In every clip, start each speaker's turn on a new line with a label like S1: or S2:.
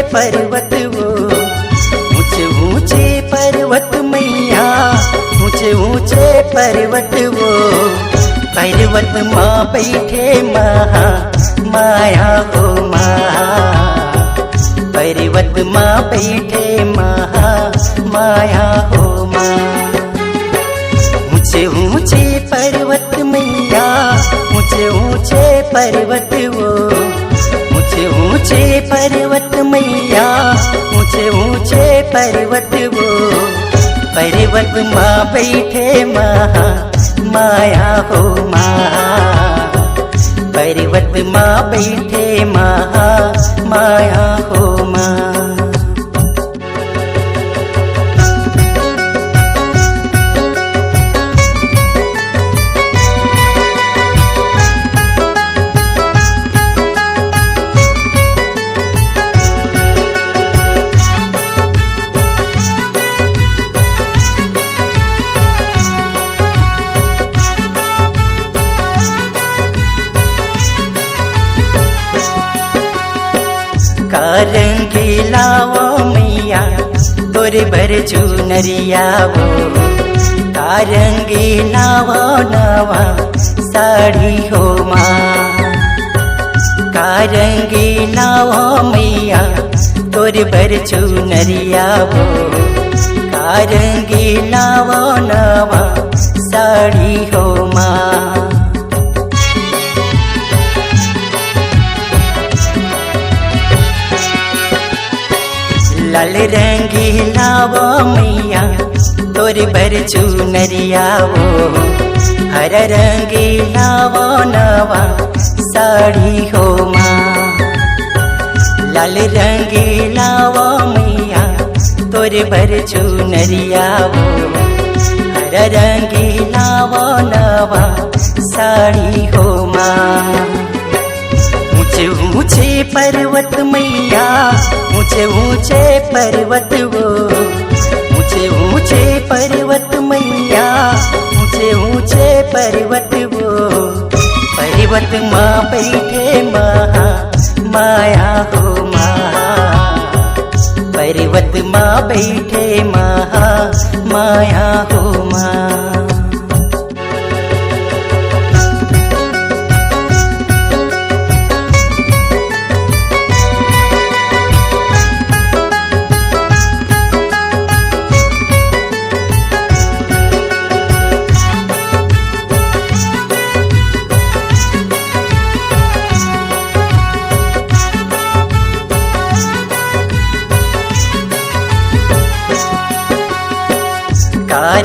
S1: पर्वत वो, ऊंचे ऊंचे पर्वत मैया, ऊंचे ऊंचे पर्वत वो, पर्वत माँ बैठे महा माया हो माँ, पर्वत माँ बैठे महा माया हो माँ। ऊंचे ऊंचे पर्वत मैया, ऊंचे ऊंचे पर्वत वो, ऊंचे ऊंचे पर्वत मैया, ऊंचे ऊंचे पर्वत वो, पर्वत माँ बैठे महा माया हो माँ, पर्वत माँ बैठे महा माया हो माँ। रंगीला वो मैया तोरे भर चुनरिया वो, रंगीला वो नवा साड़ी हो माँ, रंगीला वो मैया तोरे भर चुनरिया वो, रंगीला वो नवा साड़ी हो माँ। लाल रंगीला वो मैया तोरे भर चुनरिया वो, हरा रंगीला वो नवा साड़ी हो माँ, लाल रंगीला वो मैया तोरे भर चुनरिया वो, हरा रंगीला वो नवा साड़ी हो माँ। ऊंचे ऊंचे पर्वत मैया, ऊंचे ऊंचे पर्वत वो, ऊंचे ऊंचे पर्वत मैया, ऊंचे ऊंचे पर्वत वो, पर्वत माँ बैठे महा माया हो माँ, पर्वत माँ बैठे महा माया हो माँ।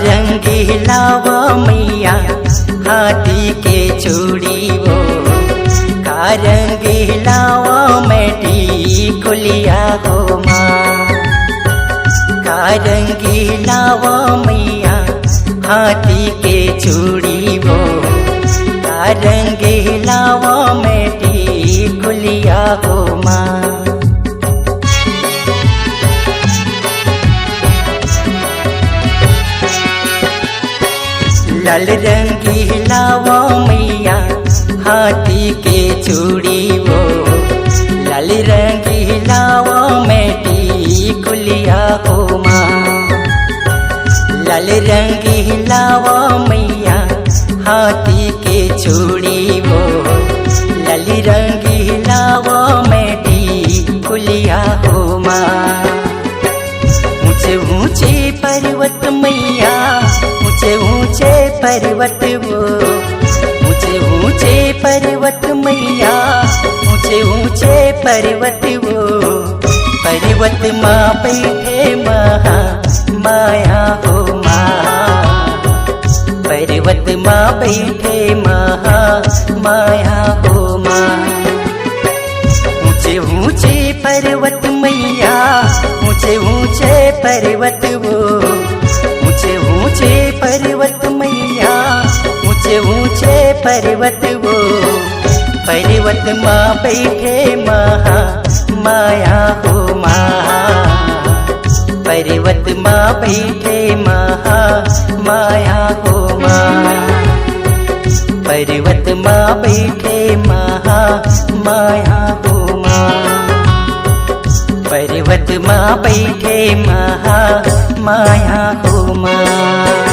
S1: रंगीला वो मैया हाथी के चूड़ी वो, रंगीला वो मैटी कुलिया हो माँ, रंगीला वो मैया हाथी के चूड़ी वो, रंगीला वो मैटी कुलिया हो माँ। लाल रंगीला वो मैया हाथी के चूड़ी वो, लाल रंगीला वो मैटी कुलिया हो माँ, लाल रंगीला वो मैया हाथी के चूड़ी वो, लाल रंगीला वो मैटी कुलिया हो माँ। ऊंचे ऊंचे पर्वत मैया, ऊंचे ऊंचे पर्वत वो, ऊंचे ऊंचे पर्वत मैया, ऊंचे ऊंचे पर्वत वो, पर्वत माँ बैठे महा माया हो माँ, पर्वत माँ बैठे महा माया हो माँ। ऊंचे ऊंचे पर्वत मैया, ऊंचे ऊंचे पर्वत वो, ऊंचे ऊंचे पर्वत मैया, ऊंचे ऊंचे पर्वत वो, पर्वत माँ बैठे महा माया हो माँ, पर्वत माँ बैठे महा माया हो माँ, पर्वत माँ बैठे महा माया हो माँ। पर्वत माँ बैठे महा माया हो माँ।